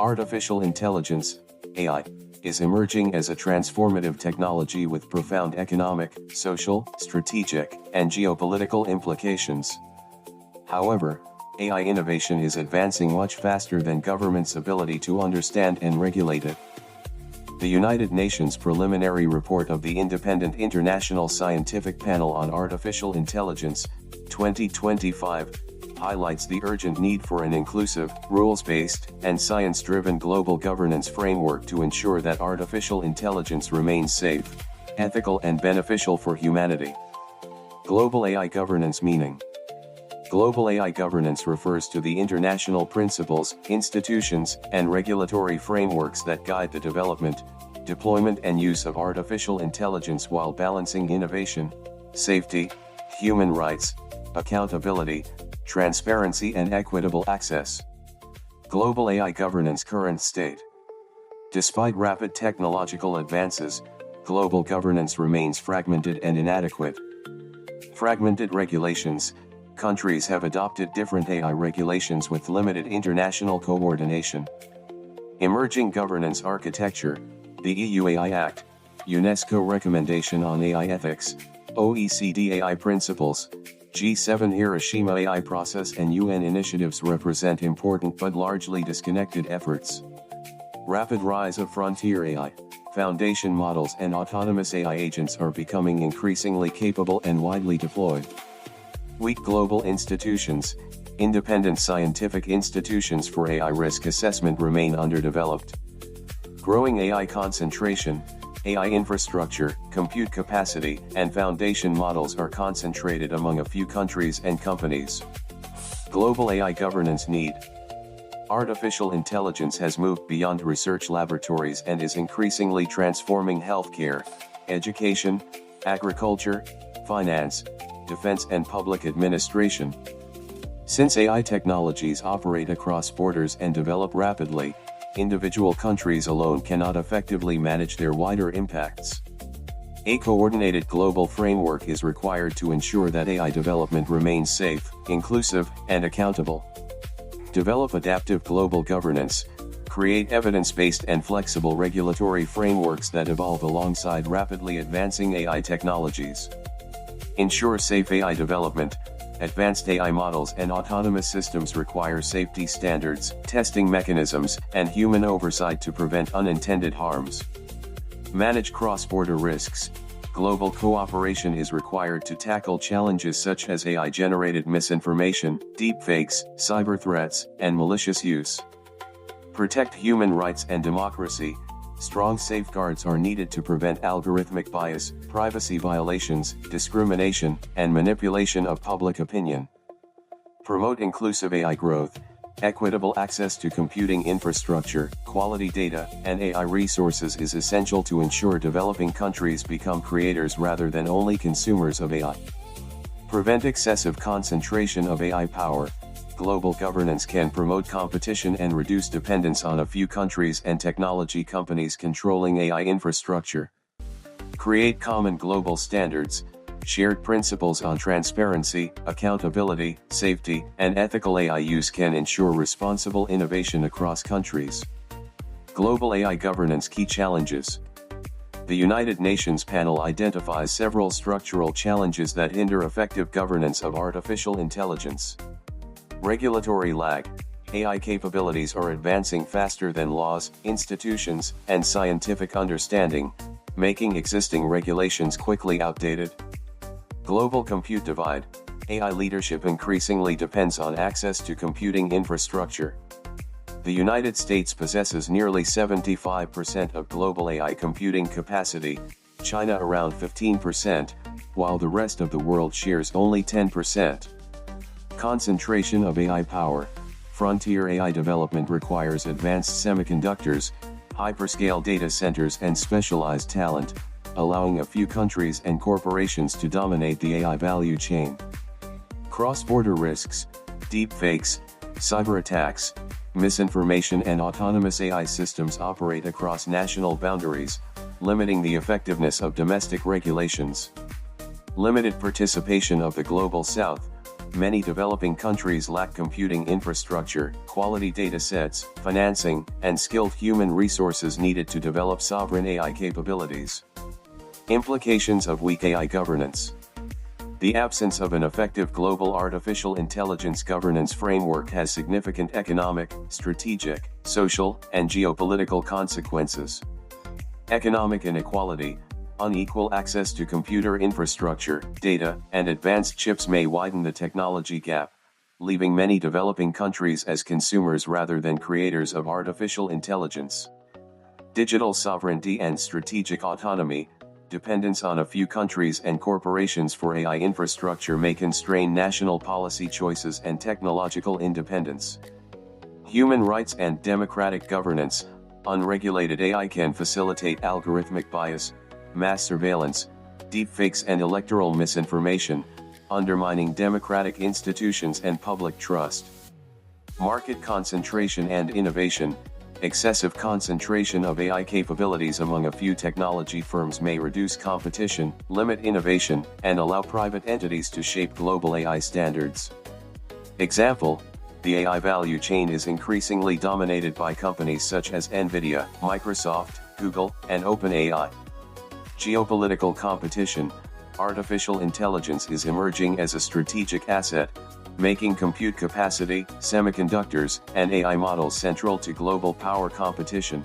Artificial intelligence, AI, is emerging as a transformative technology with profound economic, social, strategic, and geopolitical implications. However, AI innovation is advancing much faster than governments' ability to understand and regulate it. The United Nations preliminary report of the Independent International Scientific Panel on Artificial Intelligence, 2025, highlights the urgent need for an inclusive, rules-based, and science-driven global governance framework to ensure that artificial intelligence remains safe, ethical and beneficial for humanity. Global AI governance meaning. Global AI governance refers to the international principles, institutions, and regulatory frameworks that guide the development, deployment and use of artificial intelligence while balancing innovation, safety, human rights, accountability, transparency and equitable access. Global AI governance current state. Despite rapid technological advances, global governance remains fragmented and inadequate. Fragmented regulations. Countries have adopted different AI regulations with limited international coordination. Emerging governance architecture. The EU AI Act, UNESCO Recommendation on AI Ethics, OECD AI Principles, G7 Hiroshima AI Process and UN initiatives represent important but largely disconnected efforts. Rapid rise of frontier AI, foundation models and autonomous AI agents are becoming increasingly capable and widely deployed. Weak global institutions. Independent scientific institutions for AI risk assessment remain underdeveloped. Growing AI concentration. AI infrastructure, compute capacity, and foundation models are concentrated among a few countries and companies. Global AI governance need. Artificial intelligence has moved beyond research laboratories and is increasingly transforming healthcare, education, agriculture, finance, defense and public administration. Since AI technologies operate across borders and develop rapidly, individual countries alone cannot effectively manage their wider impacts. A coordinated global framework is required to ensure that AI development remains safe, inclusive, and accountable. Develop adaptive global governance. Create evidence-based and flexible regulatory frameworks that evolve alongside rapidly advancing AI technologies. Ensure safe AI development. Advanced AI models and autonomous systems require safety standards, testing mechanisms, and human oversight to prevent unintended harms. Manage cross-border risks. Global cooperation is required to tackle challenges such as AI-generated misinformation, deepfakes, cyber threats, and malicious use. Protect human rights and democracy. Strong safeguards are needed to prevent algorithmic bias, privacy violations, discrimination, and manipulation of public opinion. Promote inclusive AI growth. Equitable access to computing infrastructure, quality data, and AI resources is essential to ensure developing countries become creators rather than only consumers of AI. Prevent excessive concentration of AI power. Global governance can promote competition and reduce dependence on a few countries and technology companies controlling AI infrastructure. Create common global standards. Shared principles on transparency, accountability, safety, and ethical AI use can ensure responsible innovation across countries. Global AI governance key challenges. The United Nations panel identifies several structural challenges that hinder effective governance of artificial intelligence. Regulatory lag. AI capabilities are advancing faster than laws, institutions, and scientific understanding, making existing regulations quickly outdated. Global compute divide. AI leadership increasingly depends on access to computing infrastructure. The United States possesses nearly 75% of global AI computing capacity, China around 15%, while the rest of the world shares only 10%. Concentration of AI power. Frontier AI development requires advanced semiconductors, hyperscale data centers and specialized talent, allowing a few countries and corporations to dominate the AI value chain. Cross-border risks. Deepfakes, cyber attacks, misinformation and autonomous AI systems operate across national boundaries, limiting the effectiveness of domestic regulations. Limited participation of the Global South. many developing countries lack computing infrastructure, quality data sets, financing, and skilled human resources needed to develop sovereign AI capabilities. Implications of weak AI governance. The absence of an effective global artificial intelligence governance framework has significant economic, strategic, social, and geopolitical consequences. Economic inequality. Unequal access to computer infrastructure, data, and advanced chips may widen the technology gap, leaving many developing countries as consumers rather than creators of artificial intelligence. Digital sovereignty and strategic autonomy. Dependence on a few countries and corporations for AI infrastructure may constrain national policy choices and technological independence. Human rights and democratic governance. Unregulated AI can facilitate algorithmic bias, mass surveillance, deepfakes, and electoral misinformation, undermining democratic institutions and public trust. Market concentration and innovation. Excessive concentration of AI capabilities among a few technology firms may reduce competition, limit innovation, and allow private entities to shape global AI standards. Example: the AI value chain is increasingly dominated by companies such as NVIDIA, Microsoft, Google, and OpenAI. Geopolitical competition. Artificial intelligence is emerging as a strategic asset, making compute capacity, semiconductors, and AI models central to global power competition.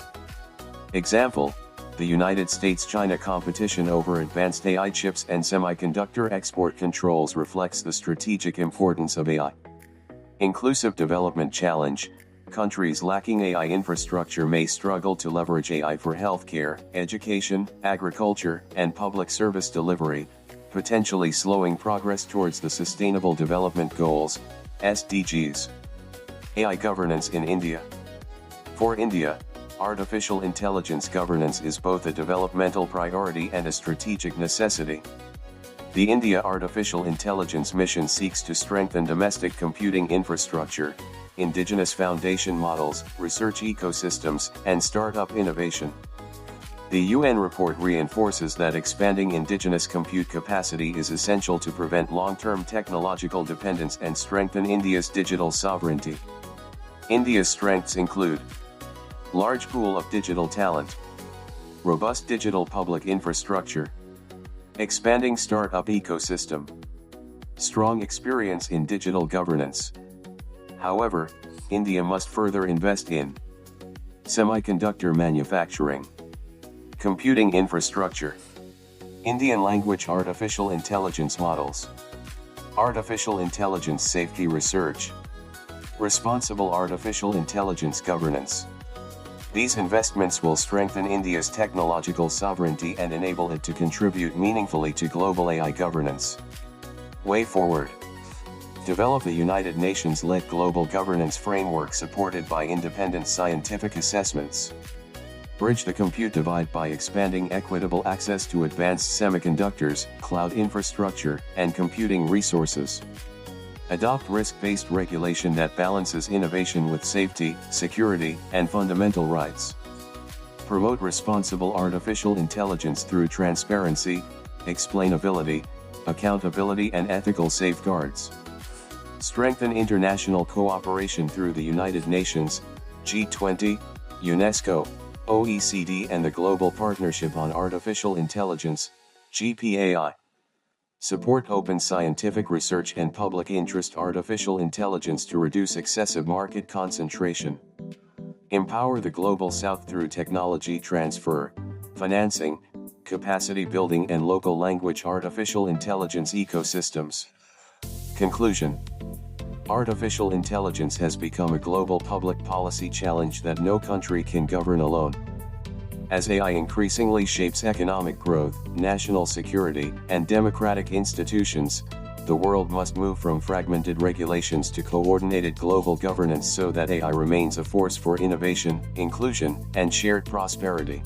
Example: the United States-China competition over advanced AI chips and semiconductor export controls reflects the strategic importance of AI. Inclusive development challenge. Countries lacking AI infrastructure may struggle to leverage AI for healthcare, education, agriculture, and public service delivery, potentially slowing progress towards the Sustainable Development Goals, SDGs. AI governance in India. For India, artificial intelligence governance is both a developmental priority and a strategic necessity. The India Artificial Intelligence Mission seeks to strengthen domestic computing infrastructure, indigenous foundation models, research ecosystems, and startup innovation. The UN report reinforces that expanding indigenous compute capacity is essential to prevent long-term technological dependence and strengthen India's digital sovereignty. India's strengths include large pool of digital talent, robust digital public infrastructure, expanding startup ecosystem, strong experience in digital governance. However, India must further invest in semiconductor manufacturing, computing infrastructure, Indian language artificial intelligence models, artificial intelligence safety research, responsible artificial intelligence governance. These investments will strengthen India's technological sovereignty and enable it to contribute meaningfully to global AI governance. Way forward. Develop a United Nations-led global governance framework supported by independent scientific assessments. Bridge the compute divide by expanding equitable access to advanced semiconductors, cloud infrastructure, and computing resources. Adopt risk-based regulation that balances innovation with safety, security, and fundamental rights. Promote responsible artificial intelligence through transparency, explainability, accountability, and ethical safeguards. Strengthen international cooperation through the United Nations, G20, UNESCO, OECD, and the Global Partnership on Artificial Intelligence, GPAI. Support open scientific research and public interest artificial intelligence to reduce excessive market concentration. Empower the Global South through technology transfer, financing, capacity building, and local language artificial intelligence ecosystems. Conclusion. Artificial intelligence has become a global public policy challenge that no country can govern alone. As AI increasingly shapes economic growth, national security, and democratic institutions, the world must move from fragmented regulations to coordinated global governance so that AI remains a force for innovation, inclusion, and shared prosperity.